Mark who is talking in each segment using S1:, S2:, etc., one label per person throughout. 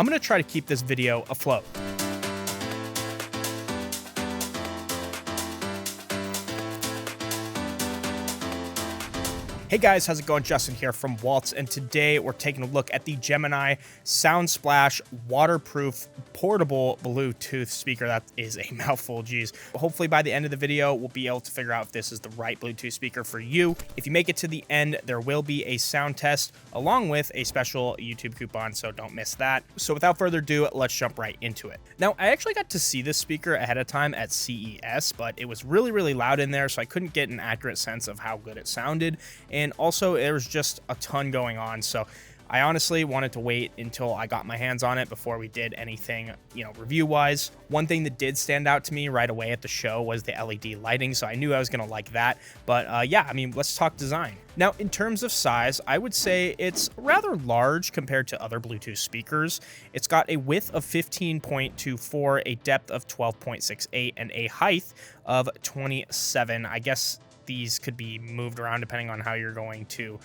S1: I'm going to try to keep this video afloat. Hey guys, how's it going? Justin here from Walts, and today we're taking a look at the GEMINI SoundSplash waterproof portable Bluetooth speaker. That is a mouthful, geez. Hopefully by the end of the video, we'll be able to figure out if this is the right Bluetooth speaker for you. If you make it to the end, there will be a sound test along with a special YouTube coupon, so don't miss that. So without further ado, let's jump right into it. Now, I actually got to see this speaker ahead of time at CES, but it was really, really loud in there, so I couldn't get an accurate sense of how good it sounded. And also, there was just a ton going on, so I honestly wanted to wait until I got my hands on it before we did anything, review-wise. One thing that did stand out to me right away at the show was the LED lighting, so I knew I was going to like that. But yeah, let's talk design. Now, in terms of size, I would say it's rather large compared to other Bluetooth speakers. It's got a width of 15.24, a depth of 12.68, and a height of 27. I guess these could be moved around depending on how you're going to,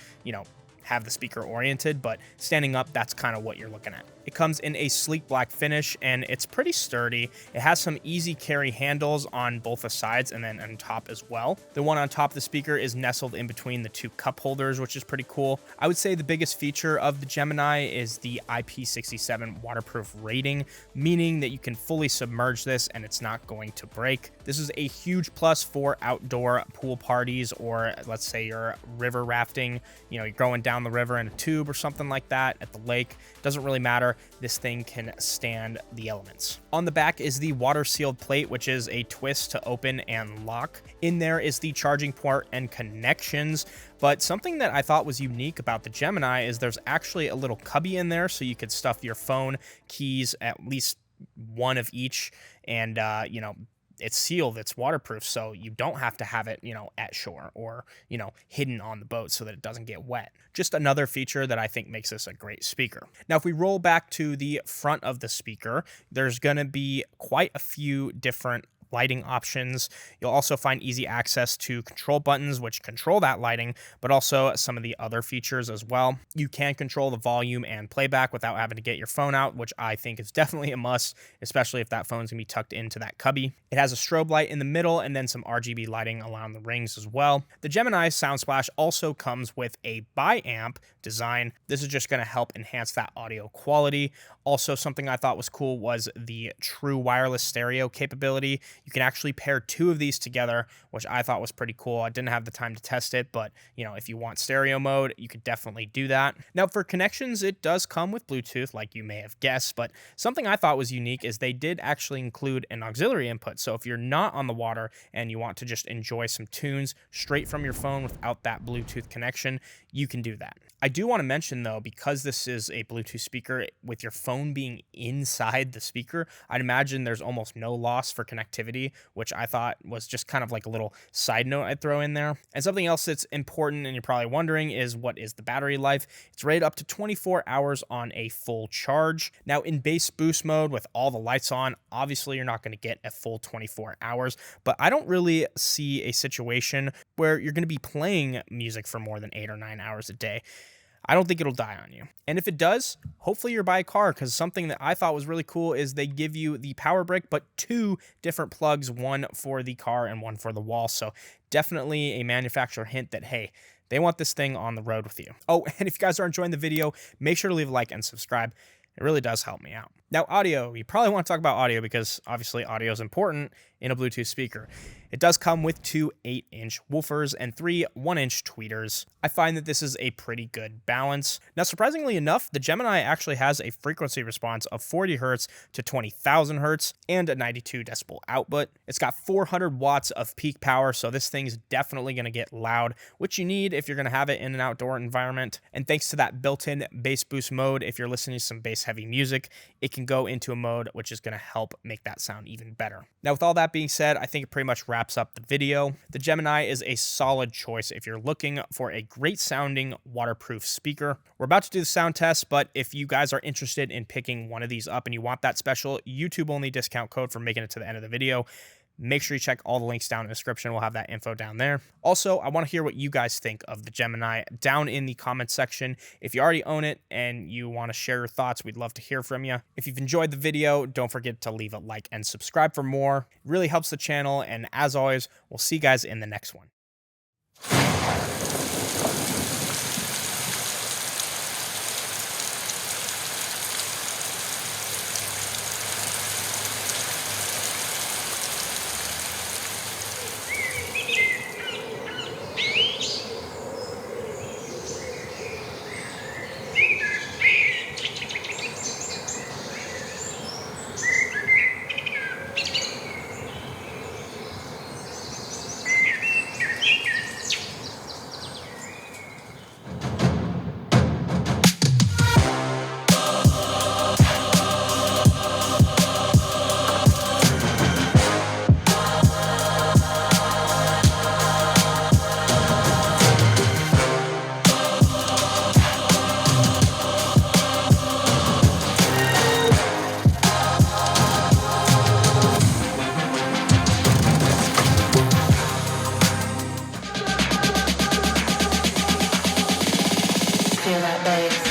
S1: have the speaker oriented, but standing up, that's kind of what you're looking at. It comes in a sleek black finish, and it's pretty sturdy. It has some easy carry handles on both the sides and then on top as well. The one on top of the speaker is nestled in between the two cup holders, which is pretty cool. I would say the biggest feature of the GEMINI is the IP67 waterproof rating, meaning that you can fully submerge this and it's not going to break. This is a huge plus for outdoor pool parties, or let's say you're river rafting, you're going down the river in a tube or something like that at the lake. Doesn't really matter. This thing can stand the elements. On the back is the water sealed plate, which is a twist to open and lock. In there is the charging port and connections, but something that I thought was unique about the GEMINI is there's actually a little cubby in there, so you could stuff your phone, keys, at least one of each, and it's sealed, it's waterproof, so you don't have to have it, at shore or, hidden on the boat so that it doesn't get wet. Just another feature that I think makes this a great speaker. Now, if we roll back to the front of the speaker, there's going to be quite a few different lighting options. You'll also find easy access to control buttons, which control that lighting, but also some of the other features as well. You can control the volume and playback without having to get your phone out, which I think is definitely a must, especially if that phone's gonna be tucked into that cubby. It has a strobe light in the middle and then some RGB lighting around the rings as well. The GEMINI SoundSplash also comes with a bi-amp design. This is just gonna help enhance that audio quality. Also, something I thought was cool was the true wireless stereo capability. You can actually pair two of these together, which I thought was pretty cool. I didn't have the time to test it, but if you want stereo mode, you could definitely do that. Now, for connections, it does come with Bluetooth, like you may have guessed, but something I thought was unique is they did actually include an auxiliary input. So if you're not on the water and you want to just enjoy some tunes straight from your phone without that Bluetooth connection, you can do that. I do want to mention, though, because this is a Bluetooth speaker, with your phone being inside the speaker, I'd imagine there's almost no loss for connectivity, which I thought was just kind of like a little side note I'd throw in there. And something else that's important, and you're probably wondering, is what is the battery life? It's rated up to 24 hours on a full charge. Now, in bass boost mode with all the lights on, obviously you're not going to get a full 24 hours, but I don't really see a situation where you're going to be playing music for more than 8 or 9 hours a day. I don't think it'll die on you. And if it does, hopefully you're by a car, because something that I thought was really cool is they give you the power brick, but two different plugs, one for the car and one for the wall. So definitely a manufacturer hint that, hey, they want this thing on the road with you. Oh, and if you guys are enjoying the video, make sure to leave a like and subscribe. It really does help me out. Now, audio. You probably want to talk about audio because obviously audio is important in a Bluetooth speaker. It does come with two 8-inch woofers and three 1-inch tweeters. I find that this is a pretty good balance. Now, surprisingly enough, the GEMINI actually has a frequency response of 40 Hz to 20,000 Hz and a 92 decibel output. It's got 400 watts of peak power, so this thing's definitely going to get loud, which you need if you're going to have it in an outdoor environment. And thanks to that built-in bass boost mode, if you're listening to some bass-heavy music, it can go into a mode which is going to help make that sound even better. Now, with all that being said, I think it pretty much wraps up the video. The GEMINI is a solid choice if you're looking for a great sounding waterproof speaker. We're about to do the sound test, but if you guys are interested in picking one of these up and you want that special YouTube only discount code for making it to the end of the video, Make sure you check all the links down in the description. We'll have that info down there. Also, I want to hear what you guys think of the Gemini down in the comments section. If you already own it and you want to share your thoughts, we'd love to hear from you. If you've enjoyed the video, don't forget to leave a like and subscribe for more. It really helps the channel, and as always, we'll see you guys in the next one.
S2: Feel that bass.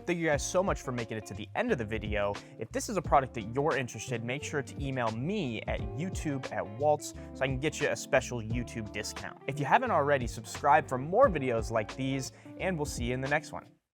S1: Thank you guys so much for making it to the end of the video. If this is a product that you're interested in, make sure to email me at youtube@walts so I can get you a special YouTube discount. If you haven't already, subscribe for more videos like these, and we'll see you in the next one.